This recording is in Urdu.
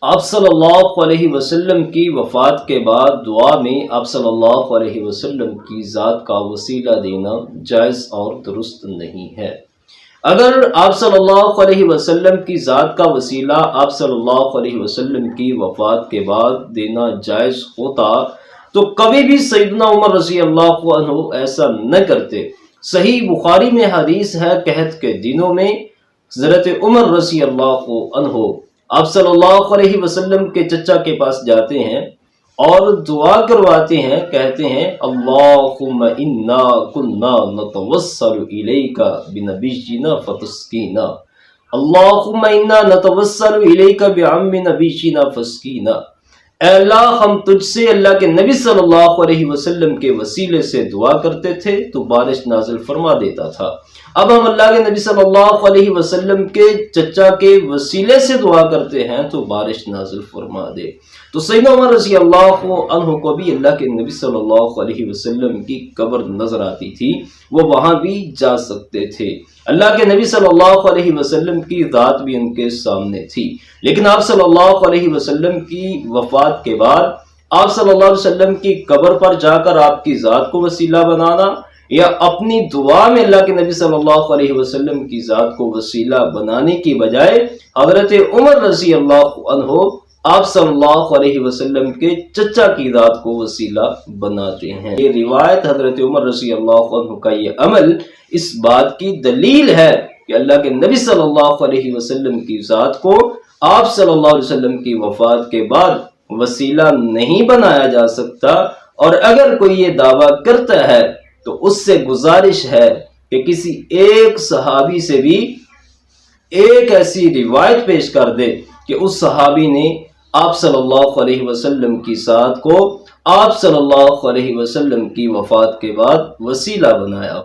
آپ صلی اللہ علیہ وسلم کی وفات کے بعد دعا میں آپ صلی اللہ علیہ وسلم کی ذات کا وسیلہ دینا جائز اور درست نہیں ہے۔ اگر آپ صلی اللہ علیہ وسلم کی ذات کا وسیلہ آپ صلی اللہ علیہ وسلم کی وفات کے بعد دینا جائز ہوتا تو کبھی بھی سیدنا عمر رضی اللہ عنہ ایسا نہ کرتے۔ صحیح بخاری میں حدیث ہے، قحط کے دنوں میں حضرت عمر رضی اللہ عنہ آپ صلی اللہ علیہ وسلم کے چچا کے پاس جاتے ہیں اور دعا کرواتے ہیں، کہتے ہیں اللہم انا کنا نتوسل الیک بنبینا فتسقینا، اللہم انا نتوسل الیک بعم نبینا فسقینا۔ اے اللہ، ہم تجھ سے اللہ کے نبی صلی اللہ علیہ وسلم کے وسیلے سے دعا کرتے تھے تو بارش نازل فرما دیتا تھا، اب ہم اللہ کے نبی صلی اللہ علیہ وسلم کے چچا کے وسیلے سے دعا کرتے ہیں تو بارش نازل فرما دے۔ تو سیدنا عمر رضی اللہ عنہ کو بھی اللہ کے نبی صلی اللہ علیہ وسلم کی قبر نظر آتی تھی، وہ وہاں بھی جا سکتے تھے۔ اللہ کے نبی صلی اللہ علیہ وسلم کی ذات بھی ان کے سامنے تھی، لیکن آپ صلی اللہ علیہ وسلم کی وفات کے بعد آپ صلی اللہ علیہ وسلم کی قبر پر جا کر آپ کی ذات کو وسیلہ بنانا یا اپنی دعا میں اللہ کے نبی صلی اللہ علیہ وسلم کی ذات کو وسیلہ بنانے کی بجائے حضرت عمر رضی اللہ عنہ آپ صلی اللہ علیہ وسلم کے چچا کی ذات کو وسیلہ بناتے ہیں۔ یہ روایت حضرت عمر رضی اللہ عنہ کا یہ عمل اس بات کی دلیل ہے کہ اللہ کے نبی صلی اللہ علیہ وسلم کی ذات کو آپ صلی اللہ علیہ وسلم کی وفات کے بعد وسیلہ نہیں بنایا جا سکتا، اور اگر کوئی یہ دعویٰ کرتا ہے تو اس سے گزارش ہے کہ کسی ایک صحابی سے بھی ایک ایسی روایت پیش کر دے کہ اس صحابی نے آپ صلی اللہ علیہ وسلم کی ذات کو آپ صلی اللہ علیہ وسلم کی وفات کے بعد وسیلہ بنایا۔